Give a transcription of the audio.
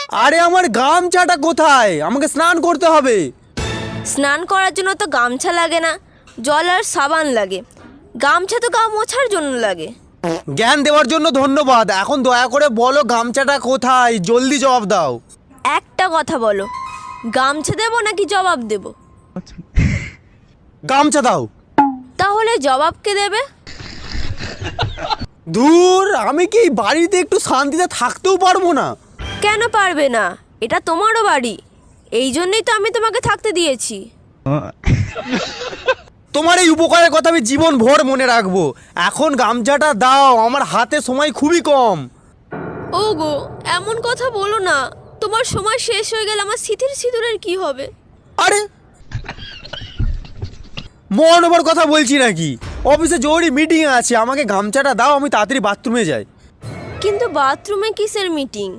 আরে আমার গামছাটা কোথায়? আমাকে স্নান করতে হবে। স্নান করার জন্য তো গামছা লাগে না, জল আর সাবান লাগে। গামছা তো গা মোছার জন্য লাগে। জ্ঞান দেওয়ার জন্য ধন্যবাদ। এখন দয়া করে বলো গামছাটা কোথায়, জলদি জবাব দাও। একটা কথা বলো, গামছা দেবো নাকি জবাব দেব? গামছা দাও। তাহলে জবাব কে দেবে? দূর, আমি কি এই বাড়িতে একটু শান্তিতে থাকতেও পারবো না? কেন পারবে না? এটা তোমারও বাড়ি, এই জন্যই তো আমি তোমাকে থাকতে দিয়েছি। তোমার এই উপকারের কথা আমি জীবন ভর মনে রাখবো। এখন গামছাটা দাও, আমার হাতে সময় খুবই কম। ওগো, এমন কথা বলো না। তোমার সময় শেষ হয়ে গেলে আমার সিঁথির সিঁদুরের কি হবে? আরে মন ওভার কথা বলছি নাকি? অফিসে জরুরি মিটিং আছে, আমাকে গামছাটা দাও, আমি তাড়াতাড়ি বাথরুমে যাই। কিন্তু বাথরুমে কিসের মিটিং?